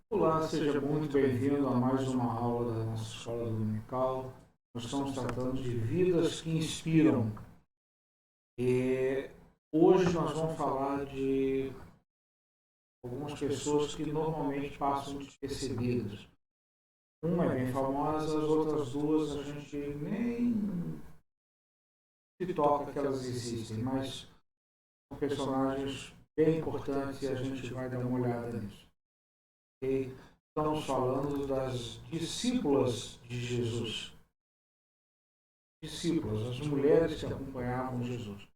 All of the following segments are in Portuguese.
Olá, seja muito bem-vindo a mais uma aula da nossa escola dominical. Nós estamos tratando de vidas que inspiram. E hoje nós vamos falar de algumas pessoas que normalmente passam despercebidas. Uma é bem famosa, as outras duas a gente nem se toca que elas existem, mas são personagens bem importantes e a gente vai dar uma olhada nisso. Ok? Estamos falando das discípulas de Jesus. Discípulas, as mulheres que acompanhavam Jesus.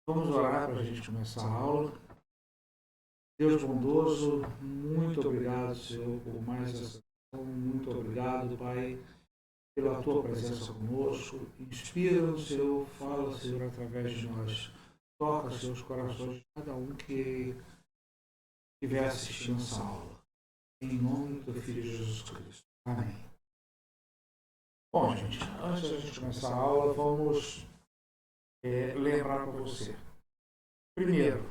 Vamos orar para a gente começar a aula. Deus bondoso, muito obrigado, Senhor, por mais essa aula. Muito obrigado, Pai, pela Tua presença conosco. Inspira-nos, Senhor, fala, Senhor, através de nós. Toca seus corações de cada um que estiver assistindo essa aula. Em nome do Filho Jesus Cristo. Amém. Bom, gente, antes da gente começar a aula, vamos lembrar para você. Primeiro,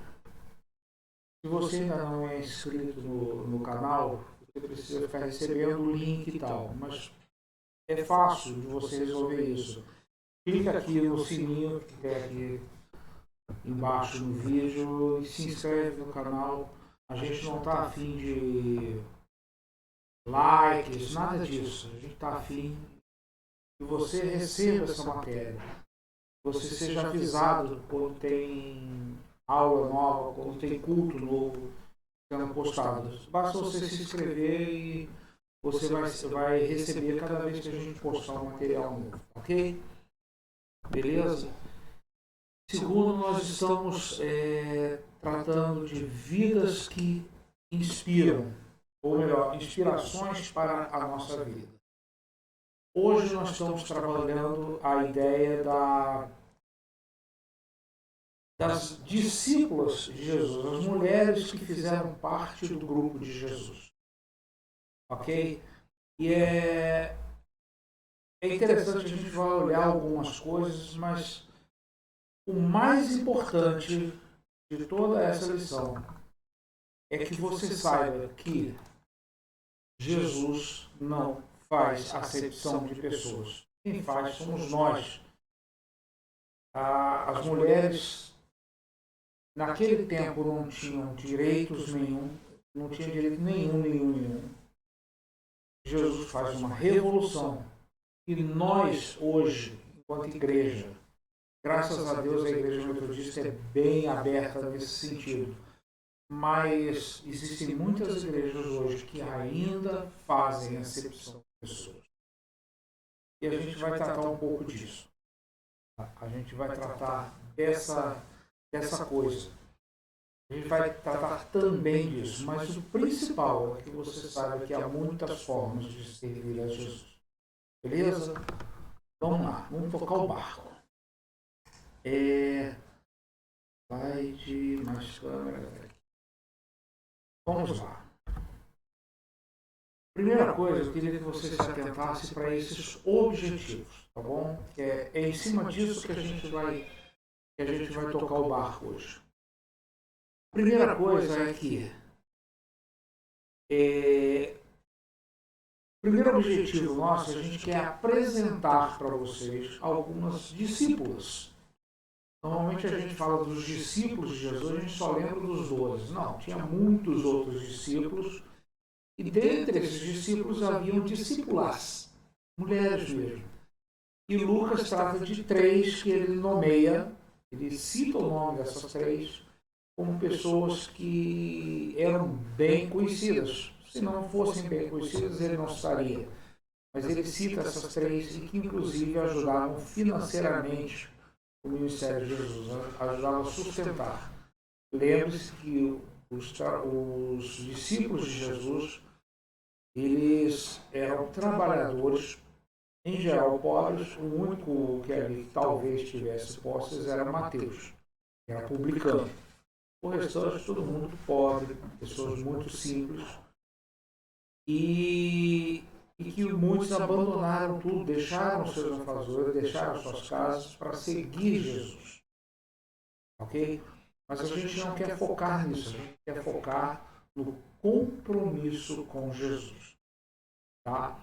se você ainda não é inscrito no canal, você precisa ficar recebendo o link e tal, mas é fácil de você resolver isso. Clica aqui no sininho que tem aqui embaixo no vídeo e se inscreve no canal. A gente não está afim de likes, nada disso. A gente está afim que você receba essa matéria, você seja avisado quando tem aula nova, quando tem culto novo sendo postado. Basta você se inscrever e você vai receber cada vez que a gente postar um material novo, ok? Beleza? Segundo, nós estamos tratando de vidas que inspiram, ou melhor, inspirações para a nossa vida. Hoje nós estamos trabalhando a ideia das discípulas de Jesus, as mulheres que fizeram parte do grupo de Jesus. Ok? E é interessante, a gente vai olhar algumas coisas, mas o mais importante de toda essa lição é que você saiba que Jesus não faz acepção de pessoas. Quem faz somos nós. As mulheres naquele tempo não tinham direitos nenhum, não tinham direito nenhum. Jesus faz uma revolução e nós hoje, enquanto igreja, graças a Deus a igreja metodista é bem aberta nesse sentido, mas existem muitas igrejas hoje que ainda fazem acepção de pessoas. E a gente vai tratar um pouco disso. A gente vai tratar dessa coisa. A gente vai tratar também disso, mas o principal é que você saiba que há muitas formas de servir a Jesus. Beleza? Vamos lá, vamos tocar o barco. Slide, mais câmera. Vamos lá. Primeira coisa, eu queria que você se atentasse para esses objetivos, tá bom? É em cima disso que a gente vai tocar o barco hoje. Primeira coisa é que o primeiro objetivo nosso, a gente quer apresentar para vocês algumas discípulas. Normalmente a gente fala dos discípulos de Jesus, a gente só lembra dos 12. Não, tinha muitos outros discípulos. E dentre esses discípulos haviam discípulas, mulheres mesmo. E Lucas trata de 3 que ele nomeia, ele cita o nome dessas 3 como pessoas que eram bem conhecidas. Se não fossem bem conhecidas, ele não estaria. Mas ele cita essas 3 e que inclusive ajudavam financeiramente o ministério de Jesus, ajudavam a sustentar. Lembre-se que os discípulos de Jesus, eles eram trabalhadores, em geral pobres. O único que ali talvez tivesse posses era Mateus, que era publicano. O restante, todo mundo pobre, pessoas muito simples, e que muitos abandonaram tudo, deixaram seus afazeres, deixaram suas casas para seguir Jesus. Ok? Mas a gente não quer focar nisso, a gente quer focar no compromisso com Jesus. Tá?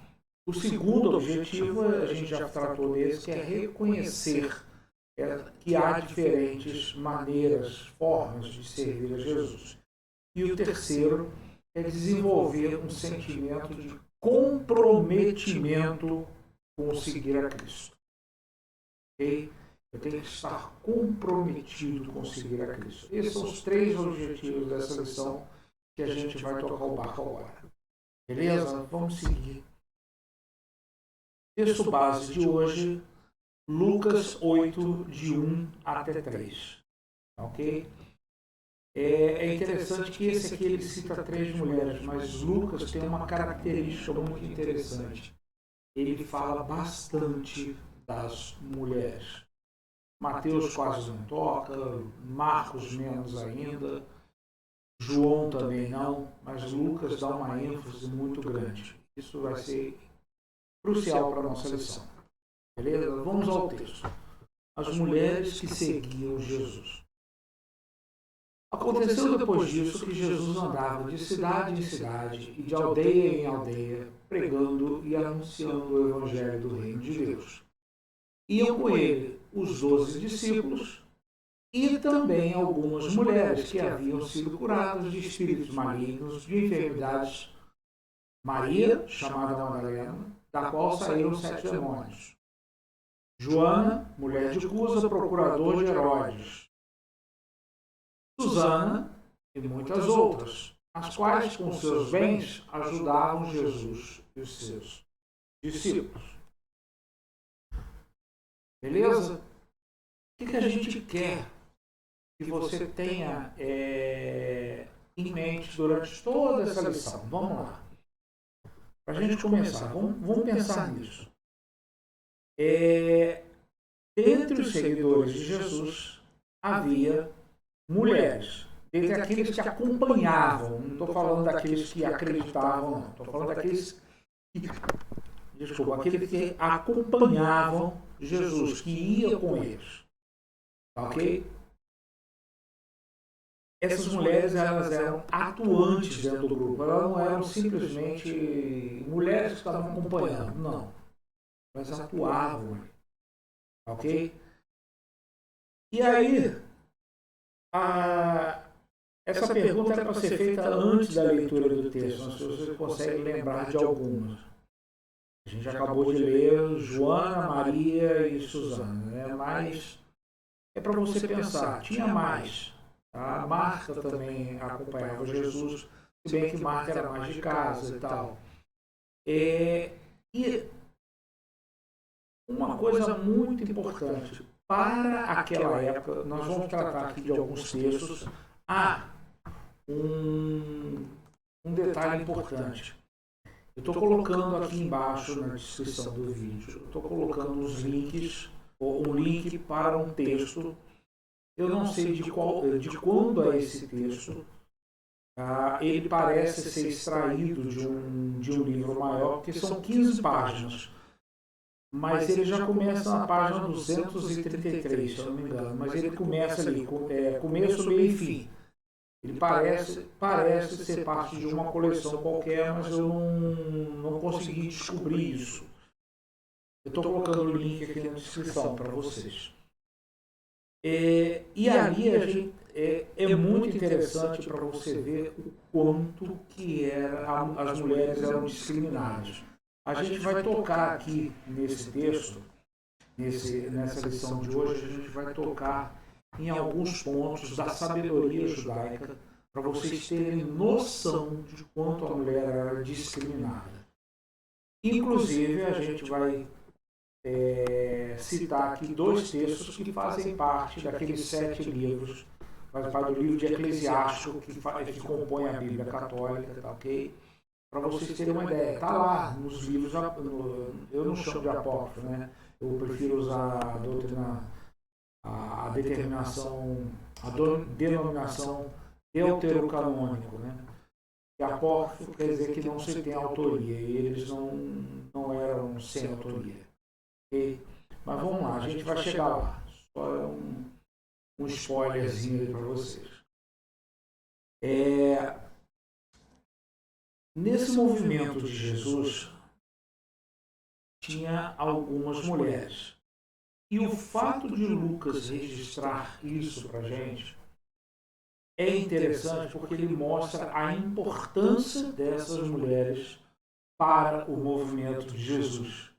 O segundo objetivo, a gente já tratou desse, que é reconhecer que há diferentes maneiras, formas de servir a Jesus. E o terceiro é desenvolver um sentimento de comprometimento com seguir a Cristo. Okay? Eu tenho que estar comprometido com seguir a Cristo. Esses são os 3 objetivos dessa lição que a gente vai tocar o barco agora. Beleza? Vamos seguir. Texto base de hoje, Lucas 8, de 1 até 3. Ok? É interessante que esse aqui ele cita 3 mulheres, mas Lucas tem uma característica muito interessante. Ele fala bastante das mulheres. Mateus quase não toca, Marcos menos ainda, João também não, mas Lucas dá uma ênfase muito grande. Isso vai ser crucial para a nossa lição. Beleza? Vamos ao texto. As mulheres que seguiam Jesus. Aconteceu depois disso que Jesus andava de cidade em cidade e de aldeia em aldeia, pregando e anunciando o evangelho do reino de Deus. Iam com ele os 12 discípulos e também algumas mulheres que haviam sido curadas de espíritos malignos, de enfermidades. Maria, chamada Madalena, da qual saíram 7 demônios. Joana, mulher de Cusa, procurador de Herodes. Susana e muitas outras, as quais com seus bens ajudavam Jesus e os seus discípulos. Beleza? O que a gente quer que você tenha em mente durante toda essa lição? Vamos lá. Para a gente começar, vamos pensar nisso. Dentre os seguidores de Jesus, havia mulheres. Dentre aqueles que acompanhavam, não estou falando daqueles que acreditavam, não. Estou falando daqueles aqueles que acompanhavam Jesus, que ia com eles. Ok? Essas mulheres, elas eram atuantes dentro do grupo. Elas não eram simplesmente mulheres que estavam acompanhando, não. Elas atuavam. Ok? E aí, essa pergunta era para ser feita antes da leitura do texto, se você consegue lembrar de algumas. A gente acabou de ler Joana, Maria e Susana, né? Mas é para você pensar, tinha mais. A Marta também acompanhava Jesus, se bem que Marta era mais de casa e tal. E uma coisa muito importante, para aquela época, nós vamos tratar aqui de alguns textos, há um detalhe importante. Eu estou colocando aqui embaixo na descrição do vídeo, eu estou colocando os links, ou um link para um texto. Eu não sei de quando é esse texto. Ele parece ser extraído de um livro maior, porque são 15 páginas. Mas ele já começa na página 233, se eu não me engano. Mas ele começa ali, começo, meio e fim. Ele parece ser parte de uma coleção qualquer, mas eu não consegui descobrir isso. Eu estou colocando o link aqui na descrição para vocês. E ali é muito interessante para você ver o quanto que as mulheres eram discriminadas. A gente vai tocar aqui nesse texto, nessa lição de hoje, a gente vai tocar em alguns pontos da sabedoria judaica para vocês terem noção de quanto a mulher era discriminada. Inclusive, a gente vai citar aqui 2 textos que fazem parte daqueles 7 livros, faz parte do livro de Eclesiástico que compõe a Bíblia Católica, tá ok? Para vocês terem uma ideia, está lá nos livros, eu não chamo de apócrifo, né? Eu prefiro usar a denominação deuterocanônico, né? E apócrifo quer dizer que não se tem autoria, e eles não eram sem autoria. Okay? Mas vamos lá, a gente vai chegar lá. Só um spoilerzinho aí para vocês. Nesse movimento de Jesus, tinha algumas mulheres. E o fato de Lucas registrar isso para a gente é interessante porque ele mostra a importância dessas mulheres para o movimento de Jesus.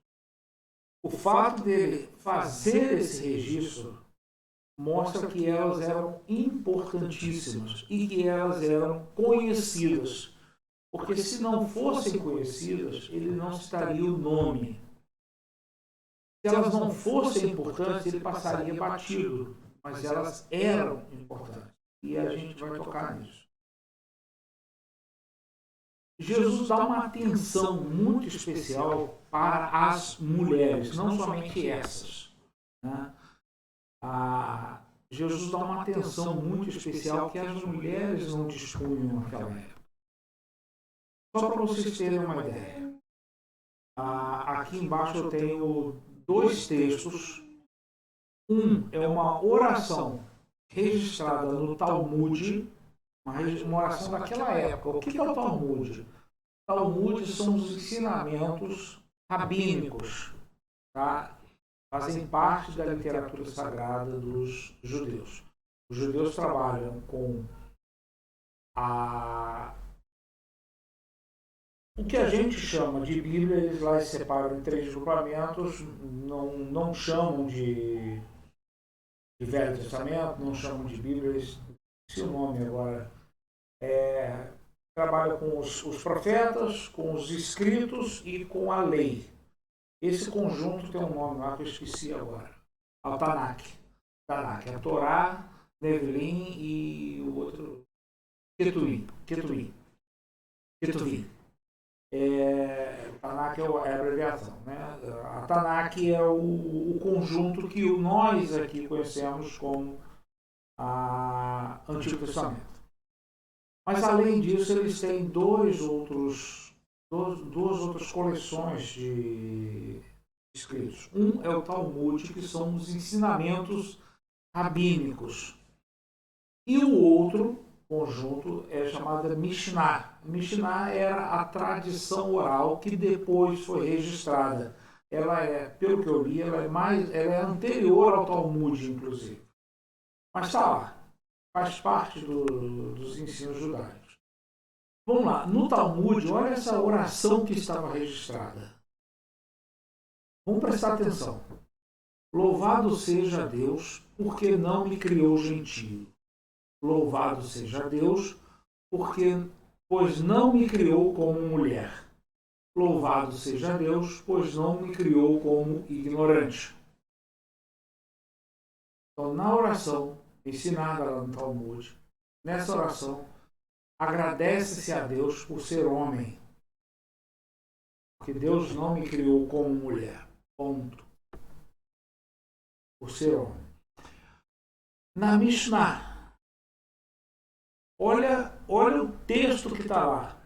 O fato dele fazer esse registro mostra que elas eram importantíssimas e que elas eram conhecidas. Porque se não fossem conhecidas, ele não citaria o nome. Se elas não fossem importantes, ele passaria batido. Mas elas eram importantes. E a gente vai tocar nisso. Jesus dá uma atenção muito especial para as mulheres, não somente essas. Né? Jesus dá uma atenção muito especial que as mulheres não dispunham naquela época. Só para vocês terem uma ideia. Aqui embaixo eu tenho 2 textos. Um é uma oração registrada no Talmud, uma oração daquela época. O que é o Talmud? O Talmud são os ensinamentos rabínicos, tá? Fazem parte da literatura sagrada dos judeus. Os judeus trabalham com o que a gente chama de Bíblia, eles lá separam em 3 grupamentos, não chamam de Velho Testamento, não chamam de Bíblia, esse é o nome agora. Trabalha com os profetas, com os escritos e com a lei. Esse conjunto tem um nome lá que eu esqueci agora. O Tanakh. A Torá, Nevilim e o outro... Ketuvim. Tanakh é a abreviação. Né? A Tanakh é o conjunto que nós aqui conhecemos como Antigo Testamento. Mas, além disso, eles têm duas outras coleções de escritos. Um é o Talmud, que são os ensinamentos rabínicos. E o outro conjunto é chamado Mishnah. Mishnah era a tradição oral que depois foi registrada. Ela é, pelo que eu li, ela é anterior ao Talmud, inclusive. Mas está lá. Faz parte dos ensinos judaicos. Vamos lá, no Talmud, olha essa oração que estava registrada. Vamos prestar atenção. Louvado seja Deus, porque não me criou gentio. Louvado seja Deus, pois não me criou como mulher. Louvado seja Deus, pois não me criou como ignorante. Então, na oração ensinada lá no Talmud, nessa oração, agradece-se a Deus por ser homem, porque Deus não me criou como mulher, ponto, por ser homem. Na Mishnah, olha o texto que está lá,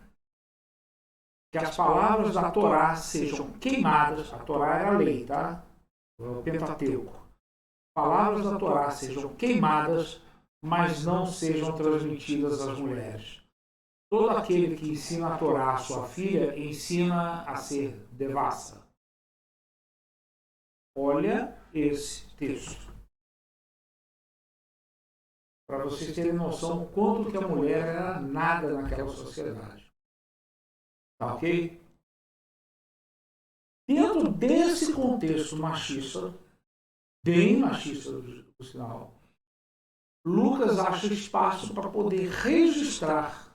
que as palavras da Torá sejam queimadas. A Torá era a lei, tá? O Pentateuco. Palavras da Torá sejam queimadas, mas não sejam transmitidas às mulheres. Todo aquele que ensina a Torá à sua filha, ensina a ser devassa. Olha esse texto. Para vocês terem noção do quanto que a mulher era nada naquela sociedade. Tá ok? Dentro desse contexto machista, bem machista, por sinal, Lucas acha espaço para poder registrar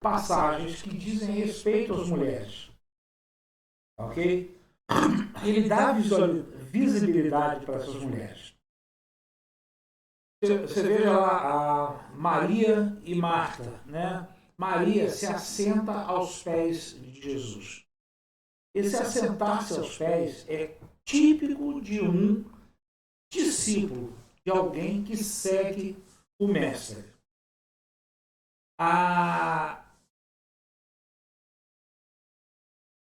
passagens que dizem respeito às mulheres. Ok? Ele dá visibilidade para essas mulheres. Você veja lá a Maria e Marta, né? Maria se assenta aos pés de Jesus. Esse assentar-se aos pés é típico de um discípulo, de alguém que segue o mestre.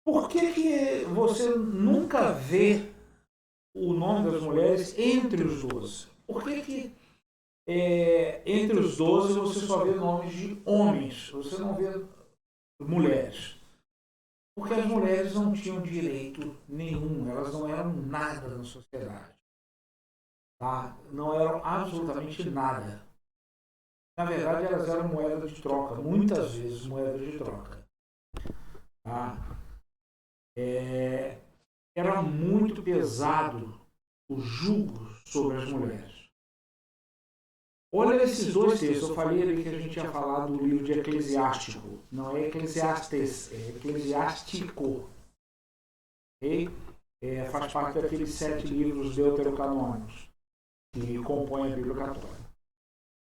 Por que você nunca vê o nome das mulheres entre os 12? Por que entre os 12 você só vê nomes de homens? Você não vê mulheres. Porque as mulheres não tinham direito nenhum, elas não eram nada na sociedade. Tá? Não eram absolutamente nada. Na verdade, elas eram moeda de troca, muitas vezes moeda de troca. Tá? Era muito pesado o jugo sobre as mulheres. Olha esses dois textos. Eu falei ali que a gente tinha falado do livro de Eclesiástico. Não é Eclesiastes, é Eclesiástico. Okay? Faz parte daqueles 7 livros deuterocanônicos que compõem a Bíblia Católica.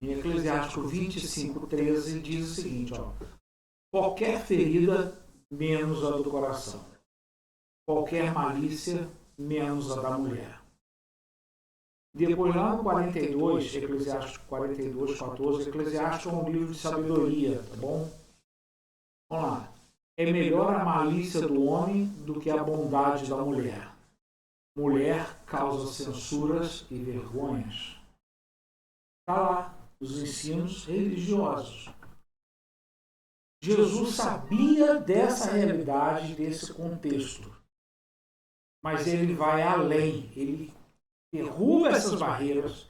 Em Eclesiástico 25:13 diz o seguinte: ó, qualquer ferida menos a do coração, qualquer malícia menos a da mulher. Depois, lá no 42, Eclesiástico 42:14, Eclesiástico é um livro de sabedoria, tá bom? Vamos lá. É melhor a malícia do homem do que a bondade da mulher. Mulher causa censuras e vergonhas. Está lá, os ensinos religiosos. Jesus sabia dessa realidade, desse contexto. Mas ele vai além, ele derruba essas barreiras.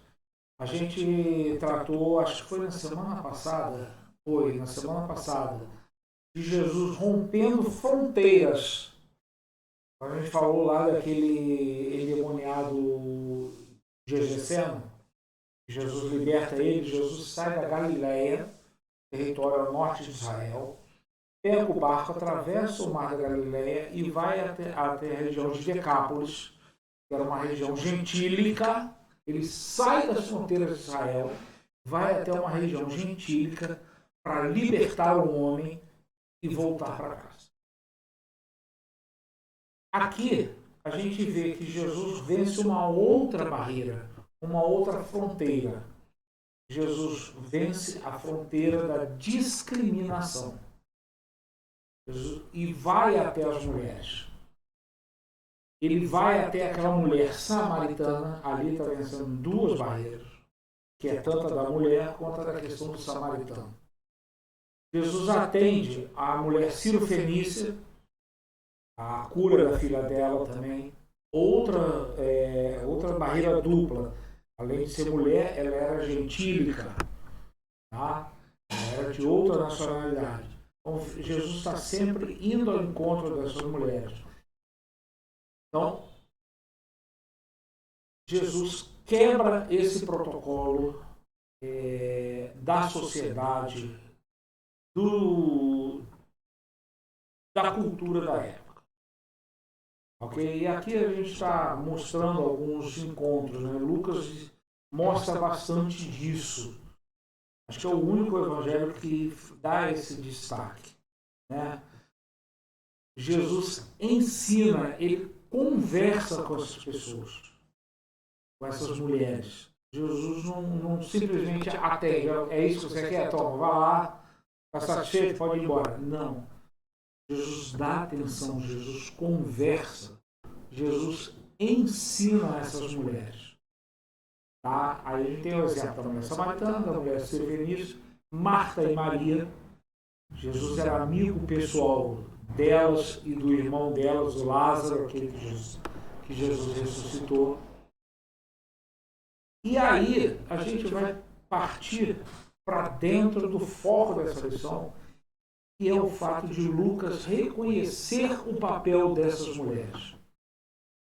A gente tratou, acho que foi na semana passada, de Jesus rompendo fronteiras. A gente falou lá daquele endemoniado Gergeseno. Jesus liberta ele, Jesus sai da Galileia, território ao norte de Israel, pega o barco, atravessa o mar da Galileia e vai até a região de Decápolis, que era uma região gentílica. Ele sai das fronteiras de Israel, vai até uma região gentílica para libertar o homem e voltar para casa. Aqui a gente vê que Jesus vence uma outra barreira, uma outra fronteira. Jesus vence a fronteira da discriminação e vai até as mulheres. Ele vai até aquela mulher samaritana, ali está vencendo 2 barreiras, que é tanto a da mulher quanto a da questão do samaritano. Jesus atende a mulher cirofenícia, a cura da filha dela também, outra barreira dupla. Além de ser mulher, ela era gentílica, tá? Ela era de outra nacionalidade. Então, Jesus está sempre indo ao encontro dessas mulheres. Então, Jesus quebra esse protocolo da sociedade, da cultura da época. Okay? E aqui a gente está mostrando alguns encontros. Né? Lucas mostra bastante disso. Acho que é o único evangelho que dá esse destaque. Né? Jesus ensina, ele conversa com essas pessoas, com essas mulheres. Jesus não simplesmente atende. É isso que você quer? Toma, vá lá, está satisfeito, pode ir embora. Não. Jesus dá atenção, Jesus conversa, Jesus ensina essas mulheres. Tá? Aí a gente tem o exemplo da mulher samaritana, da mulher cirofenícia, Marta e Maria. Jesus era amigo pessoal delas e do irmão delas, o Lázaro, aquele que Jesus ressuscitou. E aí a gente vai partir para dentro do foco dessa lição, que é o fato de Lucas reconhecer o papel dessas mulheres.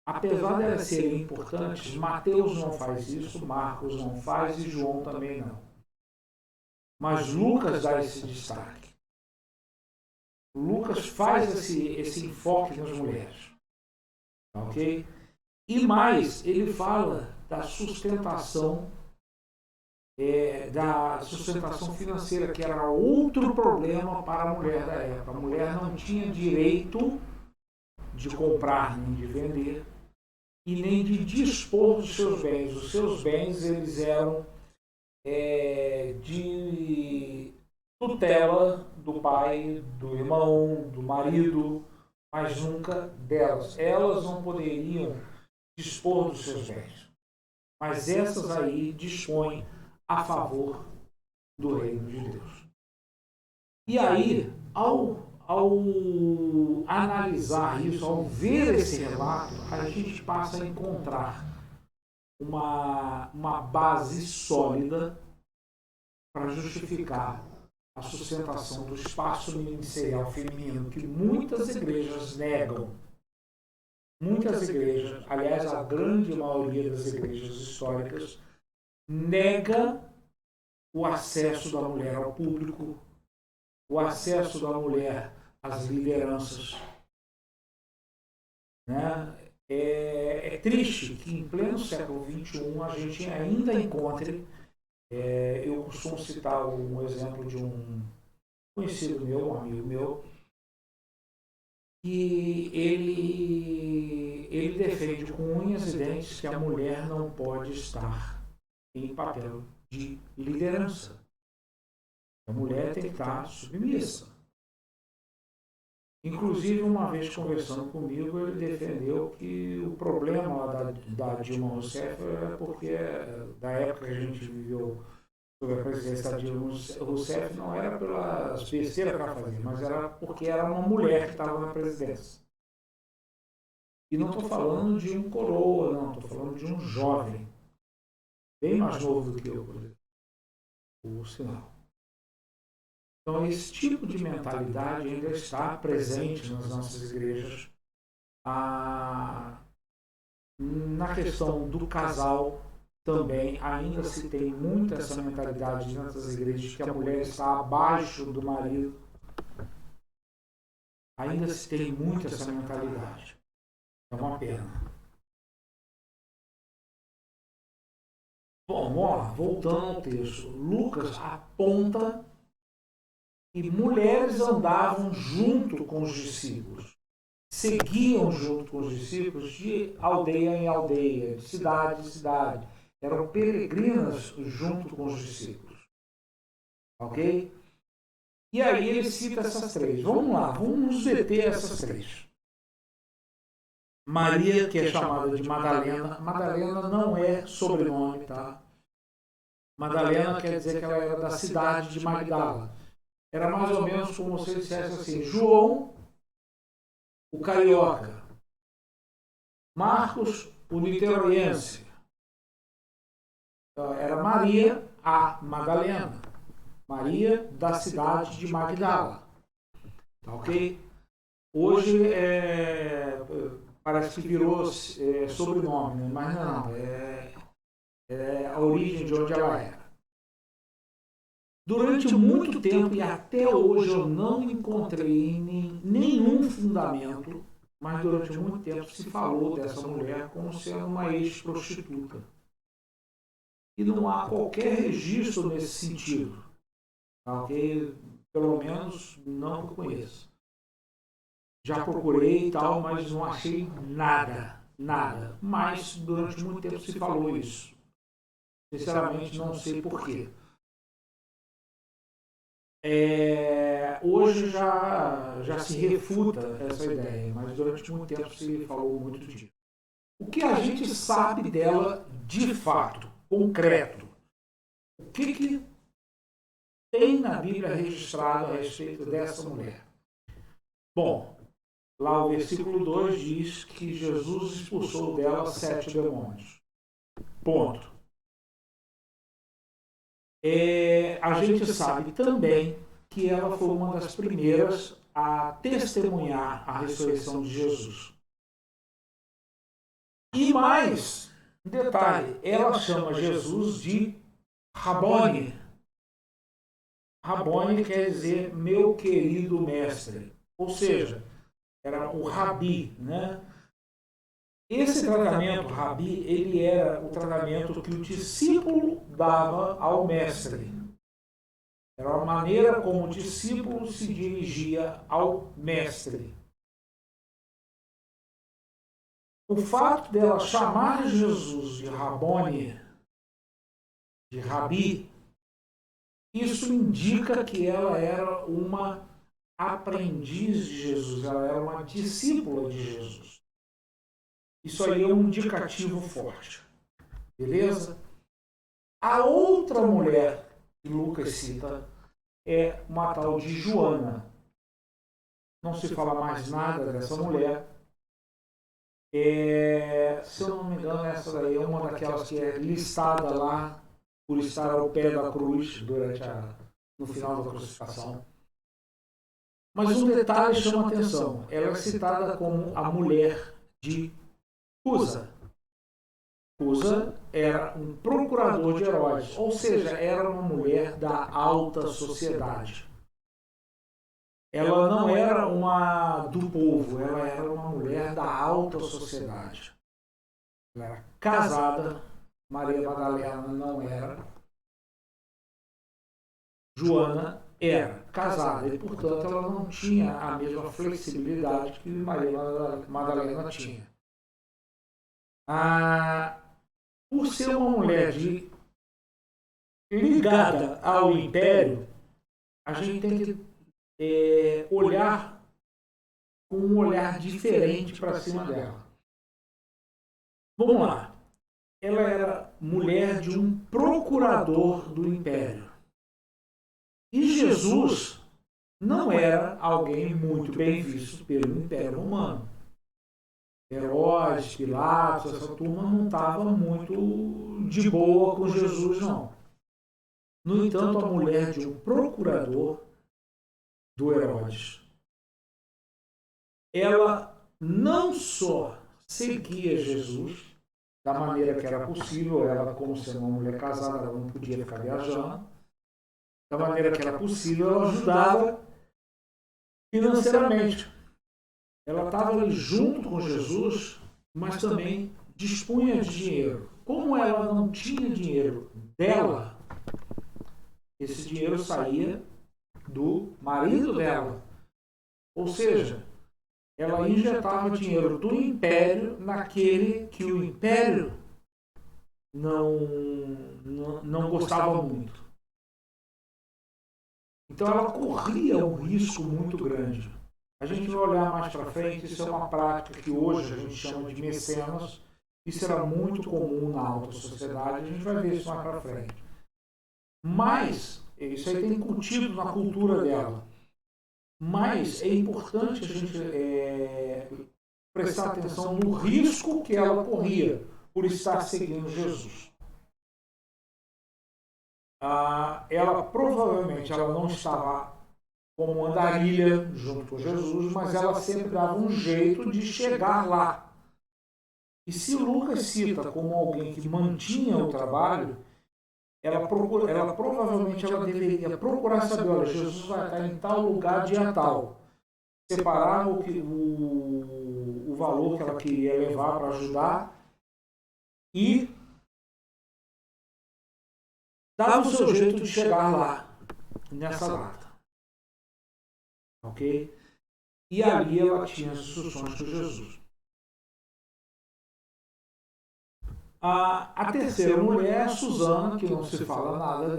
Apesar de elas serem importantes, Mateus não faz isso, Marcos não faz e João também não. Mas Lucas dá esse destaque. Lucas faz esse enfoque nas mulheres. Ok? E mais, ele fala da sustentação financeira, que era outro problema para a mulher da época. A mulher não tinha direito de comprar nem de vender e nem de dispor dos seus bens. Os seus bens eles eram de tutela do pai, do irmão, do marido, mas nunca delas. Elas não poderiam dispor dos seus bens, mas essas aí dispõem a favor do reino de Deus. E aí, ao ao analisar isso, ao ver esse relato, a gente passa a encontrar uma base sólida para justificar a sustentação do espaço ministerial feminino que muitas igrejas negam. Muitas igrejas, aliás, a grande maioria das igrejas históricas, nega o acesso da mulher ao público, o acesso da mulher às lideranças. Né? É triste que em pleno século XXI a gente ainda encontre, eu costumo citar um exemplo de um conhecido meu, um amigo meu, que ele defende com unhas e dentes que a mulher não pode estar em papel de liderança. A mulher tem que estar submissa. Inclusive, uma vez conversando comigo, ele defendeu que o problema da Dilma Rousseff é porque, da época que a gente viveu sobre a presidência da Dilma Rousseff, não era pelas besteiras que ela fazia, mas era porque era uma mulher que estava na presidência. E não estou falando de um coroa, não, estou falando de um jovem, bem mais novo do que eu, por exemplo, o sinal. Então, esse tipo de mentalidade ainda está presente nas nossas igrejas. Na questão do casal, também ainda se tem muito essa mentalidade dentro das igrejas que a mulher está abaixo do marido. Ainda se tem muito essa mentalidade. É uma pena. Bom, vamos lá, voltando ao texto. Lucas aponta que mulheres andavam junto com os discípulos, seguiam junto com os discípulos de aldeia em aldeia, de cidade em cidade. Eram peregrinas junto com os discípulos. Ok? E aí ele cita essas três. Vamos lá, vamos nos deter essas três. Maria, que é chamada de Madalena. Madalena não é sobrenome, tá? Madalena quer dizer que ela era da cidade de Magdala. Era mais ou menos como se dissesse assim, João, o carioca, Marcos, o niteroense. Era Maria, a Madalena. Maria, da cidade de Magdala. Tá ok? Hoje parece que virou sobrenome, né? Mas não, é a origem de onde ela era. Durante muito tempo, e até hoje eu não encontrei nenhum fundamento, mas durante muito tempo se falou dessa mulher como sendo uma ex-prostituta. E não há qualquer registro nesse sentido. Ok? Pelo menos não que eu conheça. Já procurei e tal, mas não achei nada. Mas durante muito tempo se falou isso. Sinceramente, não sei porquê. Hoje já se refuta essa ideia, mas durante muito tempo se falou muito disso. O que a gente sabe dela de fato, concreto? O que tem na Bíblia registrado a respeito dessa mulher? Bom, lá o versículo 2 diz que Jesus expulsou dela 7 demônios. Ponto. A gente sabe também que ela foi uma das primeiras a testemunhar a ressurreição de Jesus. E mais, um detalhe, ela chama Jesus de Rabone. Rabone quer dizer meu querido mestre. Ou seja, era o rabi, né? Esse tratamento rabi, ele era o tratamento que o discípulo dava ao mestre. Era a maneira como o discípulo se dirigia ao mestre. O fato dela chamar Jesus de Rabone, de rabi, isso indica que ela era uma aprendiz de Jesus, ela era uma discípula de Jesus. Isso aí é um indicativo forte. Beleza? A outra mulher que Lucas cita é uma tal de Joana. não se fala mais nada dessa mulher. Se eu não me engano, essa daí é uma daquelas que é listada lá por estar ao pé da cruz no final da crucificação. Mas um detalhe chama atenção. Ela é citada como a mulher de Cusa. Cusa era um procurador de Herodes, ou seja, era uma mulher da alta sociedade. Ela não era uma do povo, ela era uma mulher da alta sociedade. Ela era casada, Maria Madalena não era. Joana era casada e, portanto, ela não tinha a mesma flexibilidade que Maria Madalena tinha. Por ser uma mulher ligada ao império, a gente tem que olhar com um olhar diferente para cima dela. Vamos lá. Ela era mulher de um procurador do império. E Jesus não era alguém muito bem visto pelo Império Romano. Herodes, Pilatos, essa turma não estava muito de boa com Jesus, não. No entanto, a mulher de um procurador do Herodes, ela não só seguia Jesus da maneira que era possível, ela, como sendo uma mulher casada, ela não podia ficar viajando, da maneira que era possível, ela ajudava financeiramente. Ela estava ali junto com Jesus, mas também dispunha de dinheiro. Como ela não tinha dinheiro dela, esse dinheiro saía do marido dela. Ou seja, ela injetava dinheiro do império naquele que o império não gostava muito. Então ela corria um risco muito grande. A gente vai olhar mais para frente, isso é uma prática que hoje a gente chama de mecenas. Isso era muito comum na alta sociedade, a gente vai ver isso mais para frente. Mas, isso aí tem contido na cultura dela. Mas é importante a gente prestar atenção no risco que ela corria por estar seguindo Jesus. Ela provavelmente não estava como andarilha junto com Jesus, mas ela sempre dava um jeito de chegar lá. E se Lucas cita como alguém que mantinha o trabalho, ela provavelmente deveria procurar saber, olha, Jesus vai estar em tal lugar dia tal. Separar o valor que ela queria levar para ajudar e dava o seu jeito de chegar lá, nessa data. Ok? E ali ela tinha as instruções com Jesus. A terceira mulher é a Susana, que não se fala nada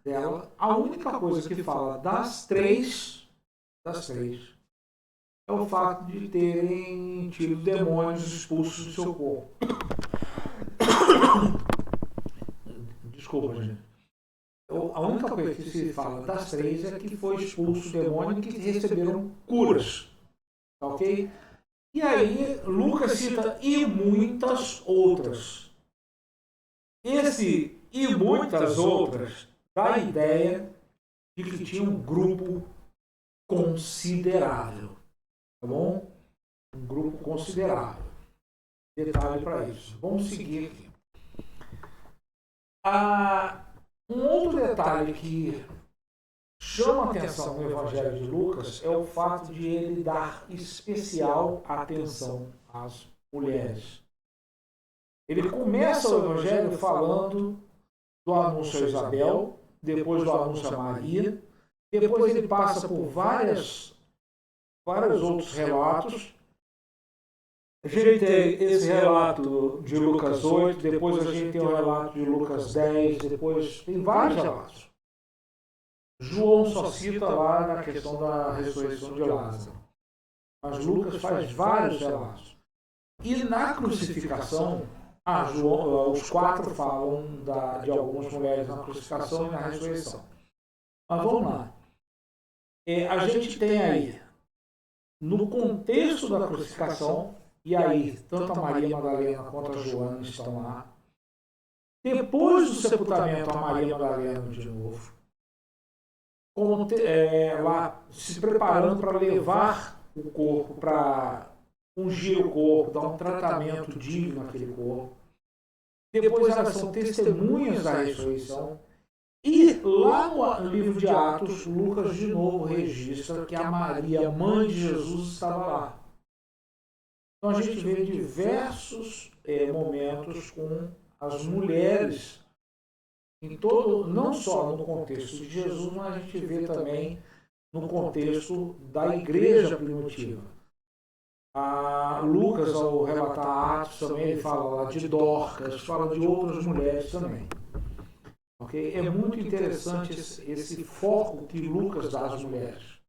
dela. A única coisa que fala das três é o fato de terem tido demônios expulsos do seu corpo. Desculpa, gente. A única coisa que se fala das três é que foi expulso o demônio e que receberam curas. Ok? E aí, Lucas cita e muitas outras. Esse e muitas outras dá a ideia de que tinha um grupo considerável. Tá bom? Um grupo considerável. Detalhe para isso. Vamos seguir aqui. Um outro detalhe que chama atenção no Evangelho de Lucas é o fato de ele dar especial atenção às mulheres. Ele começa o Evangelho falando do anúncio a Isabel, depois do anúncio a Maria, depois ele passa por vários outros relatos. A gente tem esse relato de Lucas 8, depois a gente tem o relato de Lucas 10, depois tem vários relatos. João só cita lá na questão da ressurreição de Lázaro. Mas Lucas faz vários relatos. E na crucificação, os quatro falam de algumas mulheres na crucificação e na ressurreição. Mas vamos lá. A gente tem aí no contexto da crucificação, e aí tanto a Maria Madalena quanto a Joana estão lá. Depois do sepultamento, a Maria Madalena de novo, lá se preparando para levar o corpo, para ungir o corpo, dar um tratamento digno naquele corpo. Depois elas são testemunhas da ressurreição. E lá no livro de Atos, Lucas de novo registra que a Maria, mãe de Jesus, estava lá. Então a gente vê diversos momentos com as mulheres, não só no contexto de Jesus, mas a gente vê também no contexto da igreja primitiva. Lucas, ao relatar Atos, também ele fala lá de Dorcas, fala de outras mulheres também. Okay? É muito interessante esse foco que Lucas dá às mulheres.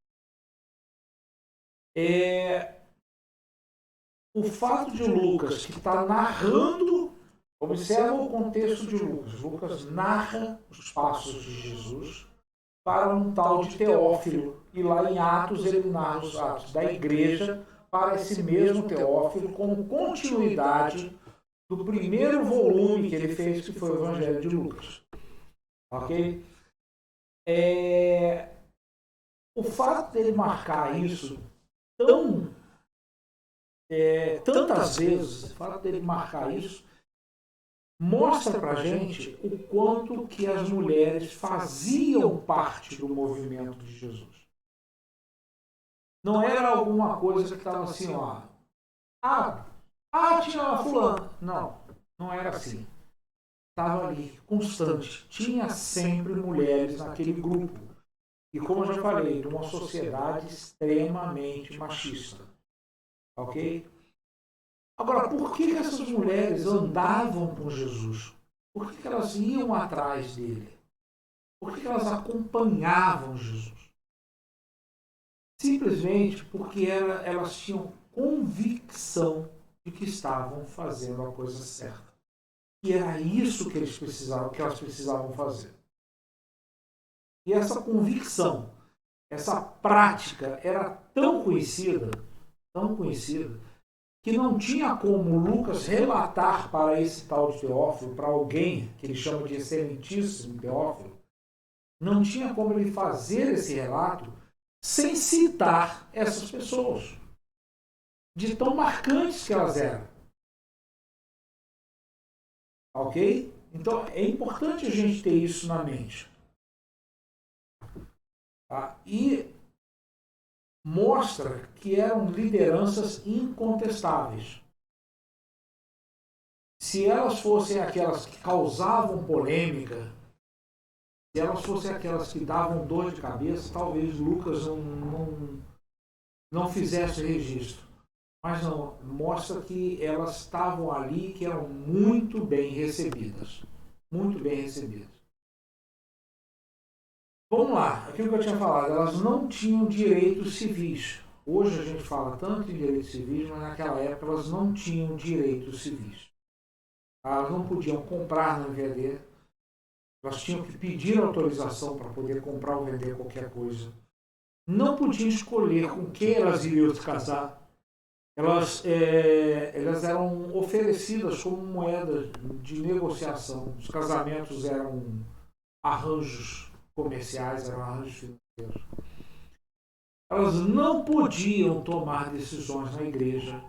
O fato de Lucas, que está narrando, observa o contexto de Lucas. Lucas narra os passos de Jesus para um tal de Teófilo. E lá em Atos ele narra os atos da igreja para esse mesmo Teófilo, como continuidade do primeiro volume que ele fez, que foi o Evangelho de Lucas. Ok? O fato dele marcar isso tantas vezes, o fato dele marcar isso, mostra pra gente o quanto que as mulheres faziam parte do movimento de Jesus. Não era alguma coisa que estava assim, ó. Tinha uma fulana. Não era assim. Estava ali, constante. Tinha sempre mulheres naquele grupo. E como eu já falei, de uma sociedade extremamente machista. Ok? Agora, por que essas mulheres andavam com Jesus? Por que elas iam atrás dele? Por que elas acompanhavam Jesus? Simplesmente porque elas tinham convicção de que estavam fazendo a coisa certa. E era isso que elas precisavam fazer. E essa convicção, essa prática era tão conhecida, que não tinha como Lucas relatar para esse tal de Teófilo, para alguém que ele chama de excelentíssimo Teófilo, não tinha como ele fazer esse relato sem citar essas pessoas, de tão marcantes que elas eram. Ok? Então é importante a gente ter isso na mente. Tá? E mostra que eram lideranças incontestáveis. Se elas fossem aquelas que causavam polêmica, se elas fossem aquelas que davam dor de cabeça, talvez Lucas não fizesse registro. Mas não, mostra que elas estavam ali, que eram muito bem recebidas. Muito bem recebidas. Vamos lá, aquilo que eu tinha falado, elas não tinham direitos civis. Hoje a gente fala tanto em direitos civis, mas naquela época elas não tinham direitos civis. Elas não podiam comprar nem vender, elas tinham que pedir autorização para poder comprar ou vender qualquer coisa. Não podiam escolher com quem elas iriam se casar. Elas eram oferecidas como moeda de negociação. Os casamentos eram arranjos comerciais, eram arranjos financeiros. Elas não podiam tomar decisões na igreja,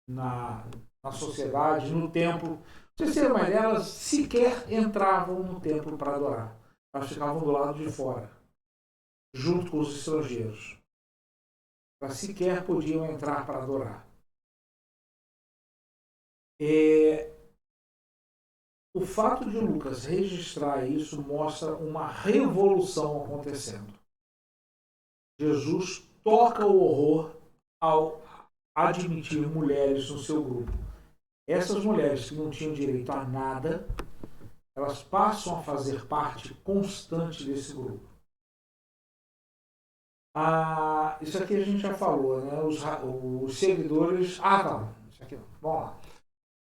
na sociedade, no templo. Vocês terem uma ideia, elas sequer entravam no templo para adorar. Elas ficavam do lado de fora, junto com os estrangeiros. Elas sequer podiam entrar para adorar. O fato de Lucas registrar isso mostra uma revolução acontecendo. Jesus toca o horror ao admitir mulheres no seu grupo. Essas mulheres que não tinham direito a nada, elas passam a fazer parte constante desse grupo. Isso aqui a gente já falou, né? Os seguidores... Isso aqui não. Vamos lá.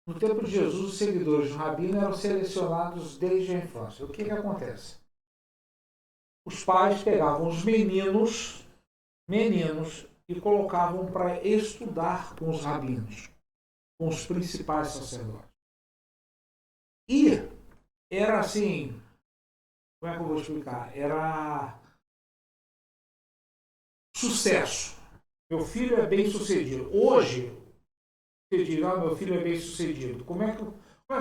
No tempo de Jesus, os seguidores do Rabino eram selecionados desde a infância. O que acontece? Os pais pegavam os meninos e colocavam para estudar com os rabinos, com os principais sacerdotes. E era assim, como é que eu vou explicar? Era sucesso. Meu filho é bem sucedido. Hoje, você diz, meu filho é bem sucedido. Como é que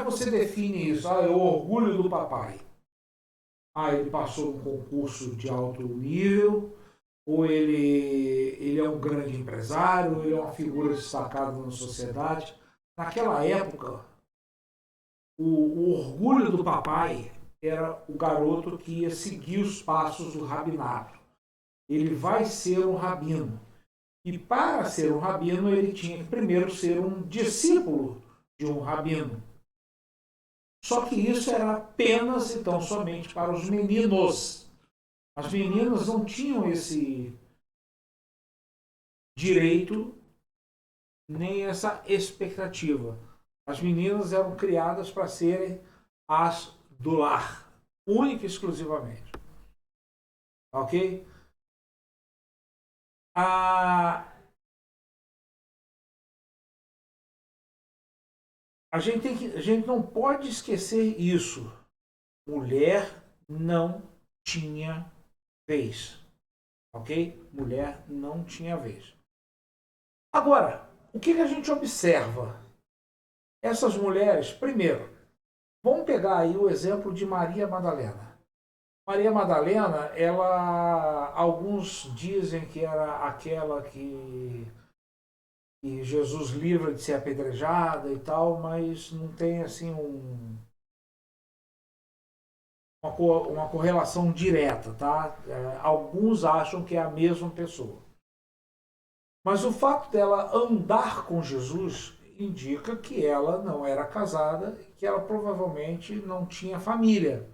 você define isso? É o orgulho do papai. Ele passou um concurso de alto nível, ou ele é um grande empresário, ou ele é uma figura destacada na sociedade. Naquela época, o orgulho do papai era o garoto que ia seguir os passos do rabinato. Ele vai ser um rabino. E para ser um rabino, ele tinha que primeiro ser um discípulo de um rabino. Só que isso era apenas, então, somente para os meninos. As meninas não tinham esse direito, nem essa expectativa. As meninas eram criadas para serem as do lar, única e exclusivamente. Ok? A gente não pode esquecer isso. Mulher não tinha vez. Ok? Mulher não tinha vez. Agora, o que a gente observa? Essas mulheres, primeiro, vamos pegar aí o exemplo de Maria Madalena. Maria Madalena, alguns dizem que era aquela que Jesus livra de ser apedrejada e tal, mas não tem assim uma correlação direta, tá? Alguns acham que é a mesma pessoa. Mas o fato dela andar com Jesus indica que ela não era casada, que ela provavelmente não tinha família.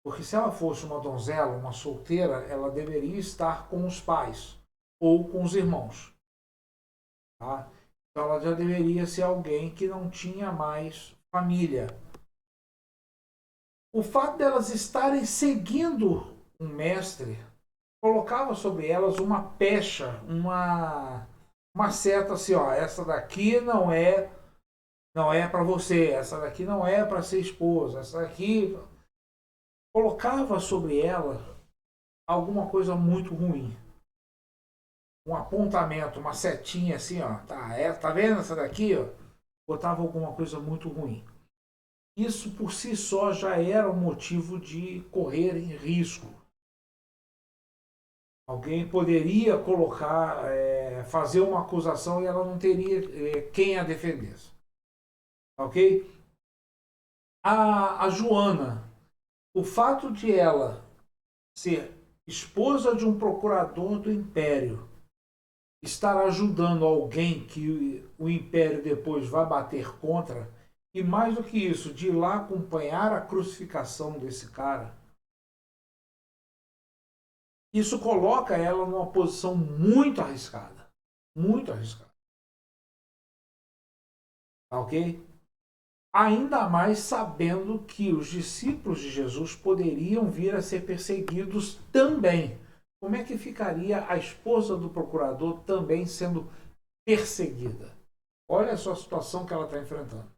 Porque se ela fosse uma donzela, uma solteira, ela deveria estar com os pais ou com os irmãos. Tá? Então ela já deveria ser alguém que não tinha mais família. O fato delas estarem seguindo um mestre colocava sobre elas uma pecha, uma seta assim, ó, essa daqui não é para você, essa daqui não é para ser esposa, essa daqui colocava sobre ela alguma coisa muito ruim. Um apontamento, uma setinha assim, ó, tá vendo essa daqui, ó? Botava alguma coisa muito ruim. Isso por si só já era um motivo de correr em risco. Alguém poderia colocar, fazer uma acusação e ela não teria quem a defendesse. Ok? A Joana, o fato de ela ser esposa de um procurador do império, estar ajudando alguém que o império depois vai bater contra, e mais do que isso, de ir lá acompanhar a crucificação desse cara, isso coloca ela numa posição muito arriscada. Muito arriscada. Ok? Ainda mais sabendo que os discípulos de Jesus poderiam vir a ser perseguidos também. Como é que ficaria a esposa do procurador também sendo perseguida? Olha só a situação que ela está enfrentando.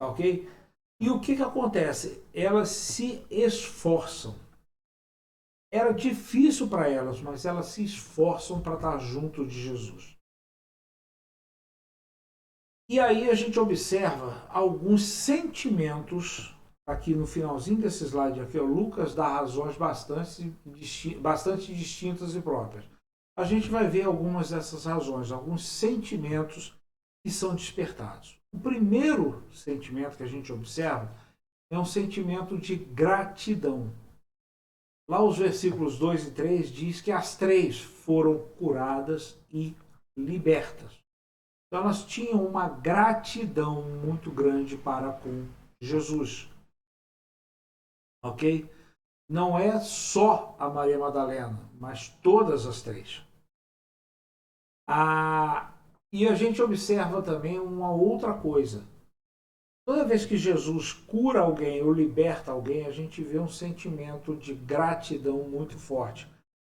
Ok? E o que acontece? Elas se esforçam. Era difícil para elas, mas elas se esforçam para estar junto de Jesus. E aí a gente observa alguns sentimentos, aqui no finalzinho desse slide, aqui, o Lucas dá razões bastante distintas e próprias. A gente vai ver algumas dessas razões, alguns sentimentos que são despertados. O primeiro sentimento que a gente observa é um sentimento de gratidão. Lá os versículos 2 e 3 diz que as três foram curadas e libertas. Então elas tinham uma gratidão muito grande para com Jesus. Ok? Não é só a Maria Madalena, mas todas as três. E a gente observa também uma outra coisa. Toda vez que Jesus cura alguém ou liberta alguém, a gente vê um sentimento de gratidão muito forte.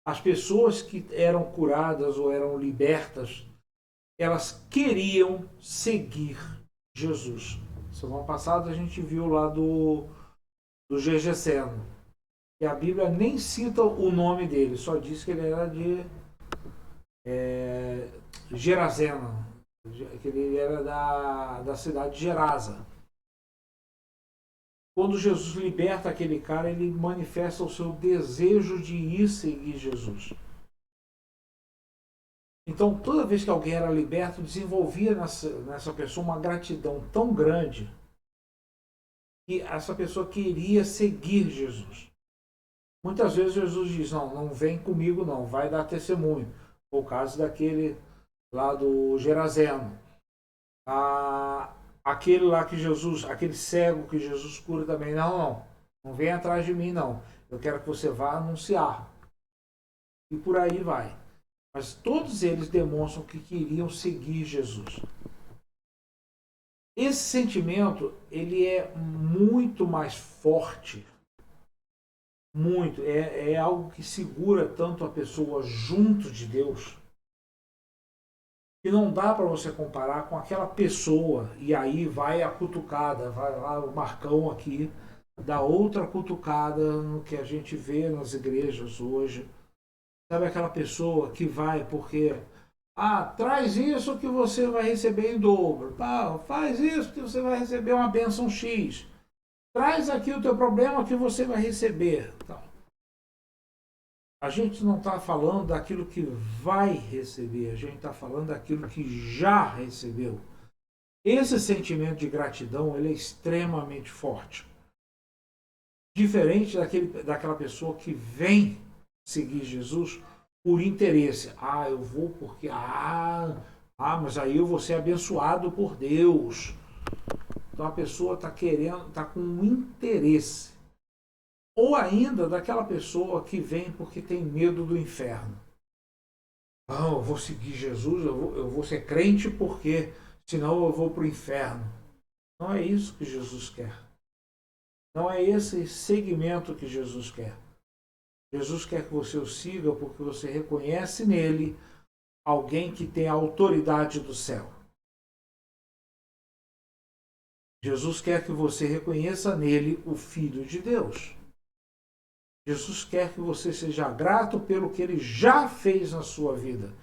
as pessoas que eram curadas ou eram libertas, elas queriam seguir Jesus. Semana passada a gente viu lá do Gergeseno, que a Bíblia nem cita o nome dele, só diz que ele era de Gerazena, que ele era da cidade de Gerasa. Quando Jesus liberta aquele cara, ele manifesta o seu desejo de ir seguir Jesus. Então, toda vez que alguém era liberto, desenvolvia nessa pessoa uma gratidão tão grande que essa pessoa queria seguir Jesus. Muitas vezes Jesus diz, não vem comigo não, vai dar testemunho. Foi o caso daquele lá do Gerazeno. Aquele lá que Jesus, aquele cego que Jesus cura também, não vem atrás de mim não. Eu quero que você vá anunciar. E por aí vai. Mas todos eles demonstram que queriam seguir Jesus. Esse sentimento, ele é muito mais forte, muito, é algo que segura tanto a pessoa junto de Deus, que não dá para você comparar com aquela pessoa, e aí vai a cutucada, vai lá o Marcão aqui, dá outra cutucada no que a gente vê nas igrejas hoje. Sabe aquela pessoa que vai porque traz isso que você vai receber em dobro. Faz isso que você vai receber uma bênção X. Traz aqui o teu problema que você vai receber. A gente não está falando daquilo que vai receber, a gente está falando daquilo que já recebeu. Esse sentimento de gratidão ele é extremamente forte. Diferente daquela pessoa que vem seguir Jesus por interesse. Eu vou porque mas aí eu vou ser abençoado por Deus. Então a pessoa está querendo, está com um interesse. Ou ainda daquela pessoa que vem porque tem medo do inferno. Eu vou seguir Jesus, eu vou ser crente porque senão eu vou para o inferno. Não é isso que Jesus quer. Não é esse segmento que Jesus quer. Jesus quer que você o siga porque você reconhece nele alguém que tem a autoridade do céu. Jesus quer que você reconheça nele o Filho de Deus. Jesus quer que você seja grato pelo que ele já fez na sua vida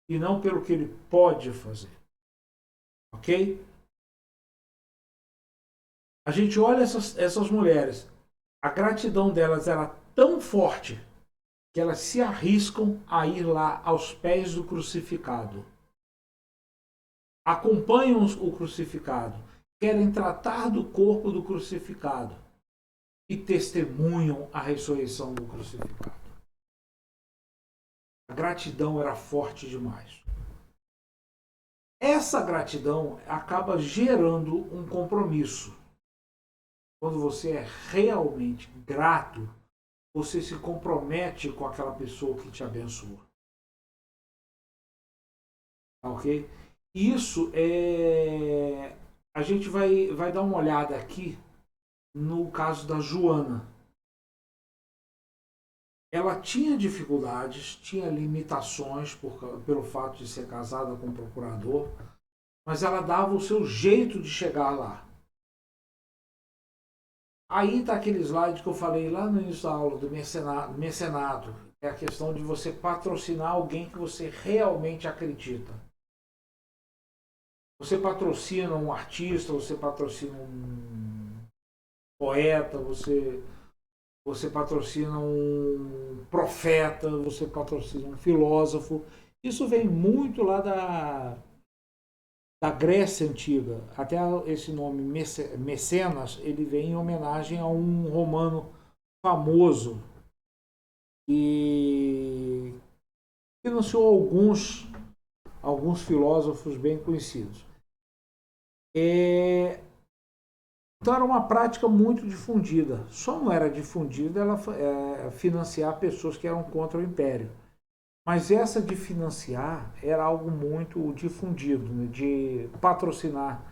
e não pelo que ele pode fazer. Ok? A gente olha essas mulheres, a gratidão delas era tão forte que elas se arriscam a ir lá aos pés do crucificado. Acompanham o crucificado, querem tratar do corpo do crucificado e testemunham a ressurreição do crucificado. A gratidão era forte demais. Essa gratidão acaba gerando um compromisso. Quando você é realmente grato, você se compromete com aquela pessoa que te abençoa. Ok? Isso é... A gente vai dar uma olhada aqui no caso da Joana. Ela tinha dificuldades, tinha limitações pelo fato de ser casada com um procurador, mas ela dava o seu jeito de chegar lá. Aí está aquele slide que eu falei lá no início da aula do mecenado. É a questão de você patrocinar alguém que você realmente acredita. Você patrocina um artista, você patrocina um poeta, você patrocina um profeta, você patrocina um filósofo. Isso vem muito lá da Grécia Antiga. Até esse nome Mecenas, ele vem em homenagem a um romano famoso que financiou alguns filósofos bem conhecidos. Então era uma prática muito difundida. Só não era difundida ela financiar pessoas que eram contra o Império. Mas essa de financiar era algo muito difundido, né? De patrocinar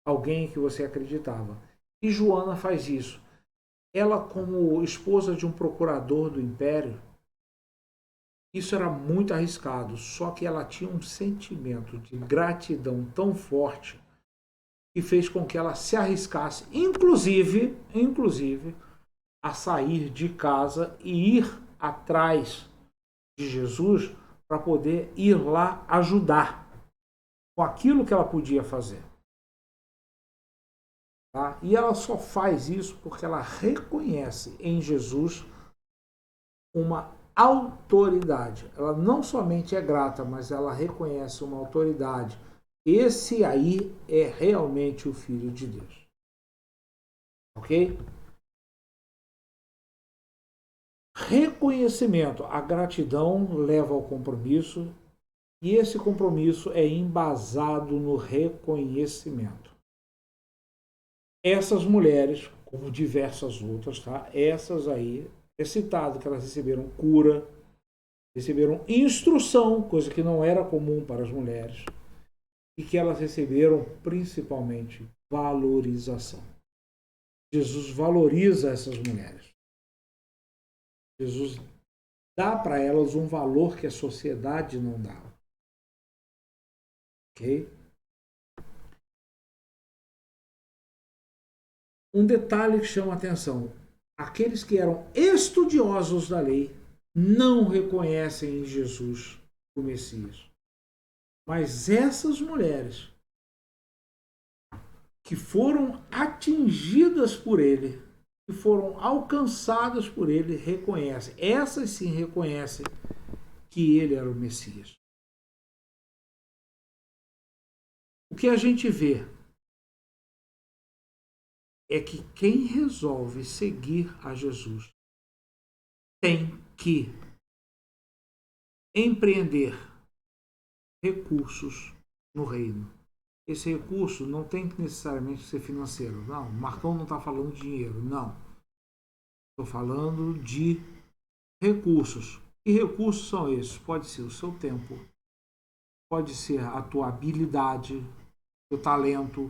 alguém que você acreditava. E Joana faz isso. Ela, como esposa de um procurador do Império, Isso era muito arriscado, só que ela tinha um sentimento de gratidão tão forte que fez com que ela se arriscasse, inclusive, a sair de casa e ir atrás de Jesus para poder ir lá ajudar com aquilo que ela podia fazer. Tá? E ela só faz isso porque ela reconhece em Jesus uma autoridade. Ela não somente é grata, mas ela reconhece uma autoridade. Esse aí é realmente o Filho de Deus. Ok? Reconhecimento. A gratidão leva ao compromisso e esse compromisso é embasado no reconhecimento. Essas mulheres, como diversas outras, tá? Essas aí, é citado que elas receberam cura, receberam instrução, coisa que não era comum para as mulheres, e que elas receberam principalmente valorização. Jesus valoriza essas mulheres. Jesus dá para elas um valor que a sociedade não dá. Ok? Um detalhe que chama a atenção: aqueles que eram estudiosos da lei não reconhecem em Jesus o Messias. Mas essas mulheres que foram atingidas por ele, que foram alcançadas por ele, reconhecem. Essas sim reconhecem que ele era o Messias. O que a gente vê é que quem resolve seguir a Jesus tem que empreender recursos no reino. Esse recurso não tem que necessariamente ser financeiro. Não, o Marcão não está falando de dinheiro, não. Estou falando de recursos. Que recursos são esses? Pode ser o seu tempo, pode ser a tua habilidade, o talento,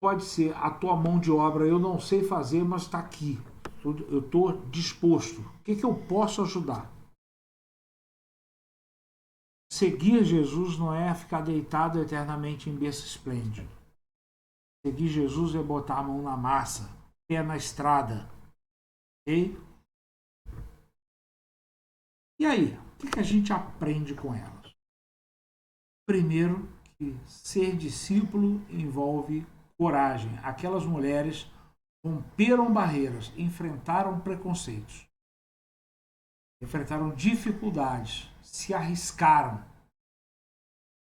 pode ser a tua mão de obra. Eu não sei fazer, mas está aqui. Eu estou disposto. O que eu posso ajudar? Seguir Jesus não é ficar deitado eternamente em berço esplêndido. Seguir Jesus é botar a mão na massa, pé na estrada. Ok? E aí, o que a gente aprende com elas? Primeiro, que ser discípulo envolve coragem. Aquelas mulheres romperam barreiras, enfrentaram preconceitos, enfrentaram dificuldades, se arriscaram,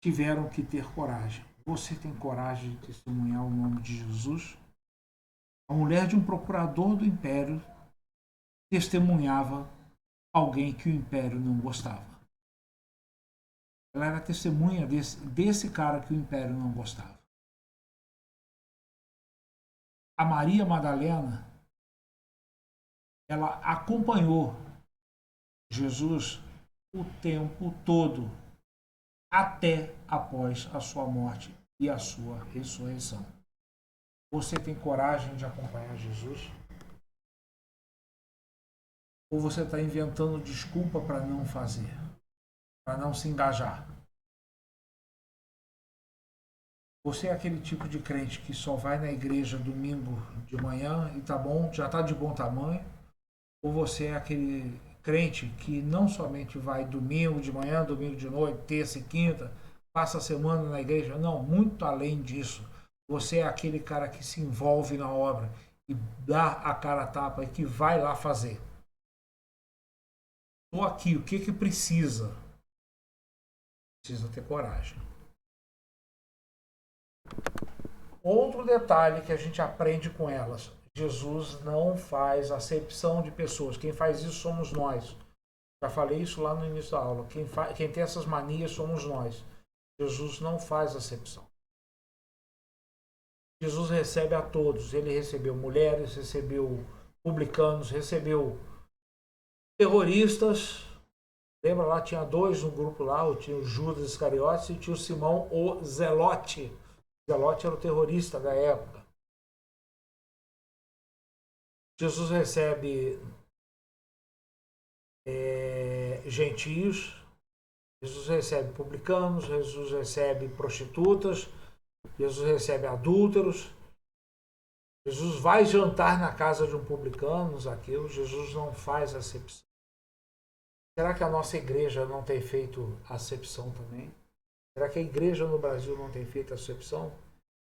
tiveram que ter coragem. Você tem coragem de testemunhar o nome de Jesus? A mulher de um procurador do império testemunhava alguém que o império não gostava. Ela era testemunha desse cara que o império não gostava. A Maria Madalena, ela acompanhou Jesus o tempo todo, até após a sua morte e a sua ressurreição. Você tem coragem de acompanhar Jesus? Ou você está inventando desculpa para não fazer, para não se engajar? Você é aquele tipo de crente que só vai na igreja domingo de manhã e tá bom, já está de bom tamanho? Ou você é aquele crente que não somente vai domingo de manhã, domingo de noite, terça e quinta, passa a semana na igreja? Não, muito além disso. Você é aquele cara que se envolve na obra e dá a cara a tapa e que vai lá fazer. Estou aqui, o que precisa? Precisa ter coragem. Outro detalhe que a gente aprende com elas: Jesus não faz acepção de pessoas. Quem faz isso somos nós. Já falei isso lá no início da aula. Quem tem essas manias somos nós. Jesus não faz acepção. Jesus recebe a todos. Ele recebeu mulheres, recebeu publicanos, recebeu terroristas. Lembra lá, tinha dois no grupo lá, tinha o Judas Iscariotes e tinha o Simão, o Zelote. O Zelote era o terrorista da época. Jesus recebe gentios, Jesus recebe publicanos, Jesus recebe prostitutas, Jesus recebe adúlteros, Jesus vai jantar na casa de um publicano, Zaqueu, Jesus não faz acepção. Será que a nossa igreja não tem feito acepção também? Será que a igreja no Brasil não tem feito acepção?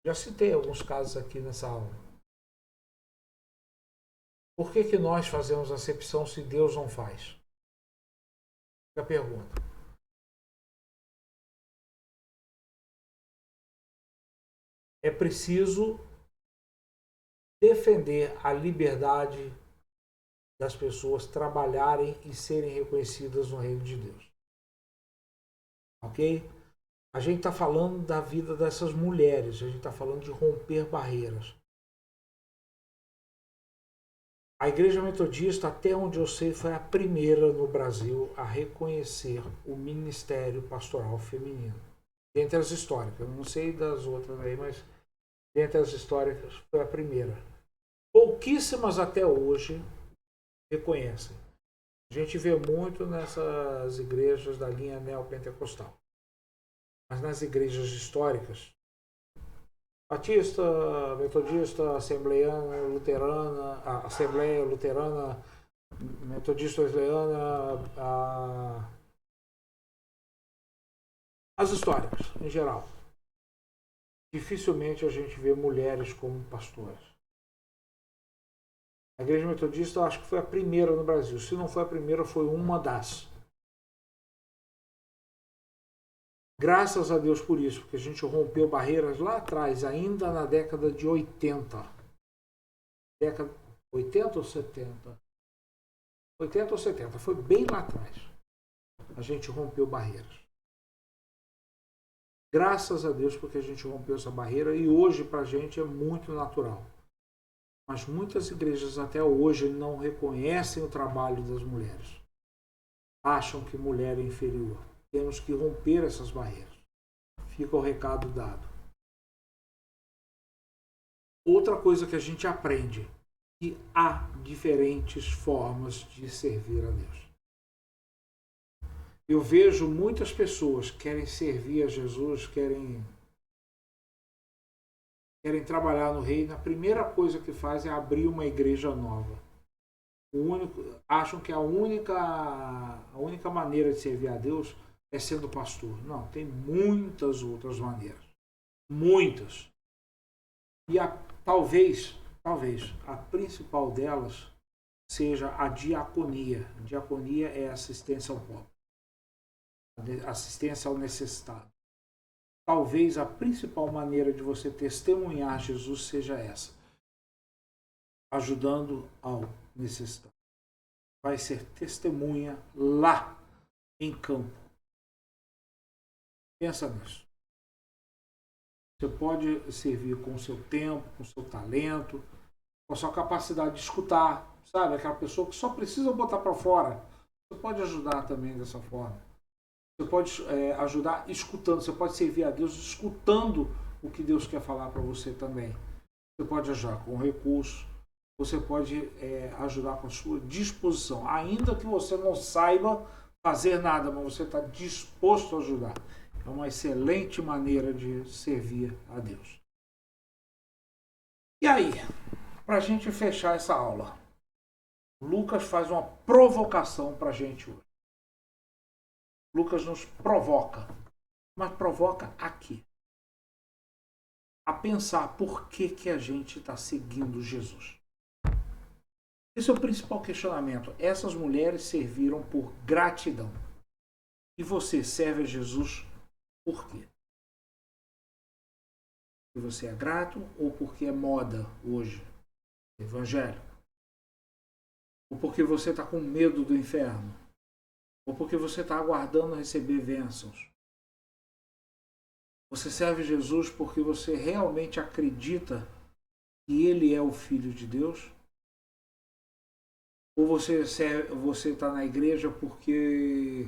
Já citei alguns casos aqui nessa aula. Por que nós fazemos acepção se Deus não faz? Fica a pergunta. É preciso defender a liberdade das pessoas trabalharem e serem reconhecidas no reino de Deus. Ok? A gente está falando da vida dessas mulheres, a gente está falando de romper barreiras. A Igreja Metodista, até onde eu sei, foi a primeira no Brasil a reconhecer o ministério pastoral feminino. Dentre as históricas, eu não sei das outras aí, mas dentre as históricas foi a primeira. Pouquíssimas até hoje reconhecem. A gente vê muito nessas igrejas da linha neopentecostal. Mas nas igrejas históricas, batista, metodista, assembleiana, luterana, assembleia luterana, metodista wesleyana, as históricas em geral, dificilmente a gente vê mulheres como pastoras. A Igreja Metodista, eu acho que foi a primeira no Brasil. Se não foi a primeira, foi uma das. Graças a Deus por isso, porque a gente rompeu barreiras lá atrás, ainda na década de 80. Década 80 ou 70? 80 ou 70, foi bem lá atrás. A gente rompeu barreiras. Graças a Deus porque a gente rompeu essa barreira e hoje pra gente é muito natural. Mas muitas igrejas até hoje não reconhecem o trabalho das mulheres. Acham que mulher é inferior. Temos que romper essas barreiras. Fica o recado dado. Outra coisa que a gente aprende, que há diferentes formas de servir a Deus. Eu vejo muitas pessoas que querem servir a Jesus, querem trabalhar no reino. A primeira coisa que faz é abrir uma igreja nova. Acham que a única maneira de servir a Deus é sendo pastor. Não, tem muitas outras maneiras. Muitas. E talvez a principal delas seja a diaconia. A diaconia é assistência ao pobre. Assistência ao necessitado. Talvez a principal maneira de você testemunhar Jesus seja essa. Ajudando ao necessitado. Vai ser testemunha lá em campo. Pensa nisso. Você pode servir com o seu tempo, com o seu talento, com a sua capacidade de escutar, sabe? Aquela pessoa que só precisa botar para fora. Você pode ajudar também dessa forma. Você pode ajudar escutando. Você pode servir a Deus escutando o que Deus quer falar para você também. Você pode ajudar com recursos. Você pode ajudar com a sua disposição. Ainda que você não saiba fazer nada, mas você está disposto a ajudar. É uma excelente maneira de servir a Deus. E aí, para a gente fechar essa aula, Lucas faz uma provocação para a gente hoje. Lucas nos provoca, mas provoca aqui. A pensar por que a gente está seguindo Jesus. Esse é o principal questionamento. Essas mulheres serviram por gratidão. E você serve a Jesus por quê? Porque você é grato ou porque é moda hoje? Evangelho? Ou porque você está com medo do inferno? Ou porque você está aguardando receber bênçãos? Você serve Jesus porque você realmente acredita que Ele é o Filho de Deus? Ou você está na igreja porque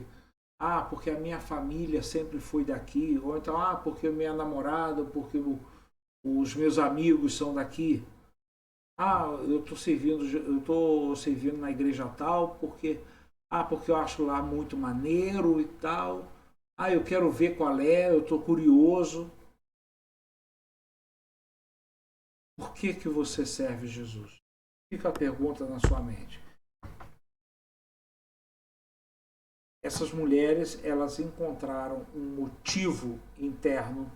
a minha família sempre foi daqui, ou então porque minha namorada, porque os meus amigos são daqui. Eu estou servindo na igreja tal porque porque eu acho lá muito maneiro e tal. Eu quero ver qual é, eu estou curioso. Por que você serve Jesus? Fica a pergunta na sua mente. Essas mulheres, elas encontraram um motivo interno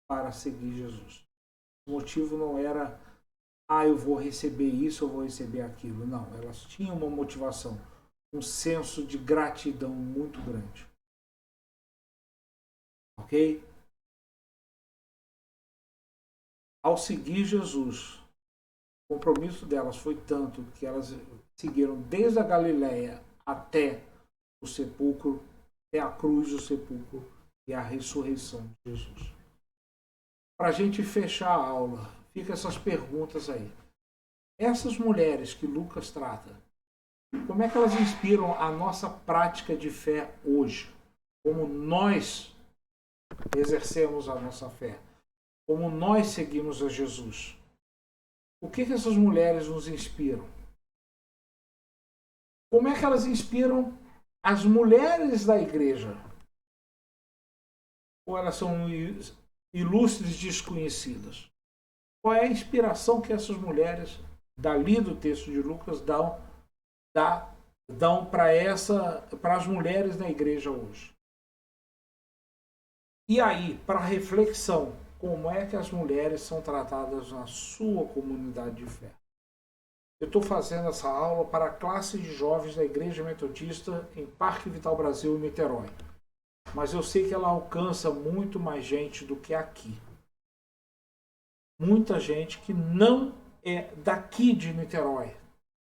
para seguir Jesus. O motivo não era, eu vou receber isso, eu vou receber aquilo. Não, elas tinham uma motivação, um senso de gratidão muito grande. Ok? Ao seguir Jesus, o compromisso delas foi tanto que elas seguiram desde a Galileia até o sepulcro, até a cruz do sepulcro e a ressurreição de Jesus. Para a gente fechar a aula, fica essas perguntas aí. Essas mulheres que Lucas trata, como é que elas inspiram a nossa prática de fé hoje? Como nós exercemos a nossa fé? Como nós seguimos a Jesus? O que essas mulheres nos inspiram? Como é que elas inspiram as mulheres da igreja? Ou elas são ilustres desconhecidas? Qual é a inspiração que essas mulheres, dali do texto de Lucas, dão para as mulheres da igreja hoje? E aí, para reflexão, como é que as mulheres são tratadas na sua comunidade de fé? Eu estou fazendo essa aula para a classe de jovens da Igreja Metodista em Parque Vital Brasil, em Niterói. Mas eu sei que ela alcança muito mais gente do que aqui. Muita gente que não é daqui de Niterói.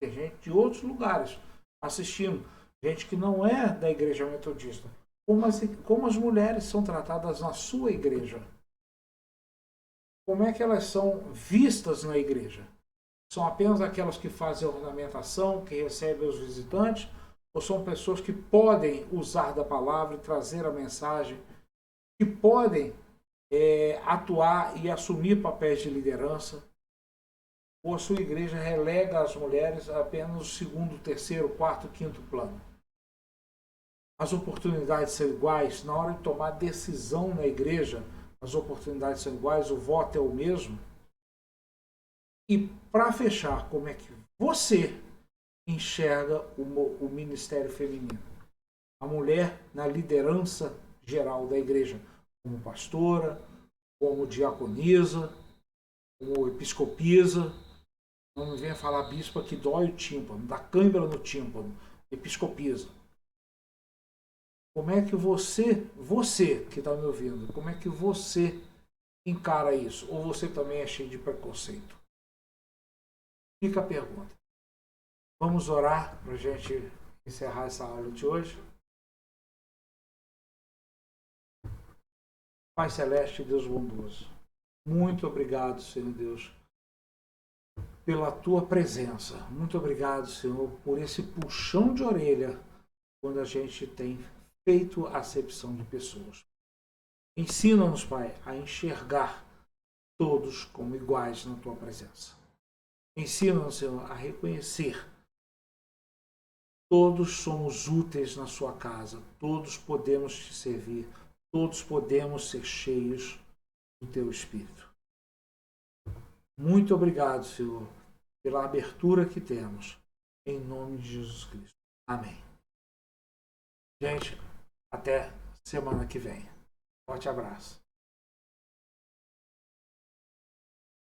Tem gente de outros lugares assistindo. Gente que não é da Igreja Metodista. Como as mulheres são tratadas na sua igreja? Como é que elas são vistas na igreja? São apenas aquelas que fazem a ornamentação, que recebem os visitantes? Ou são pessoas que podem usar da palavra e trazer a mensagem? Que podem atuar e assumir papéis de liderança? Ou a sua igreja relega as mulheres apenas no segundo, terceiro, quarto, quinto plano? As oportunidades são iguais? Na hora de tomar decisão na igreja, as oportunidades são iguais? O voto é o mesmo? E para fechar, como é que você enxerga o ministério feminino? A mulher na liderança geral da igreja, como pastora, como diaconisa, como episcopisa. Não me venha falar bispa que dói o tímpano, dá câimbra no tímpano, episcopisa. Como é que você que está me ouvindo, como é que você encara isso? Ou você também é cheio de preconceito? Fica a pergunta. Vamos orar para a gente encerrar essa aula de hoje. Pai Celeste, Deus bondoso, muito obrigado, Senhor Deus, pela tua presença. Muito obrigado, Senhor, por esse puxão de orelha quando a gente tem feito a acepção de pessoas. Ensina-nos, Pai, a enxergar todos como iguais na tua presença. Ensina-nos, Senhor, a reconhecer todos somos úteis na sua casa, todos podemos te servir, todos podemos ser cheios do teu Espírito. Muito obrigado, Senhor, pela abertura que temos, em nome de Jesus Cristo. Amém. Gente, até semana que vem. Forte abraço.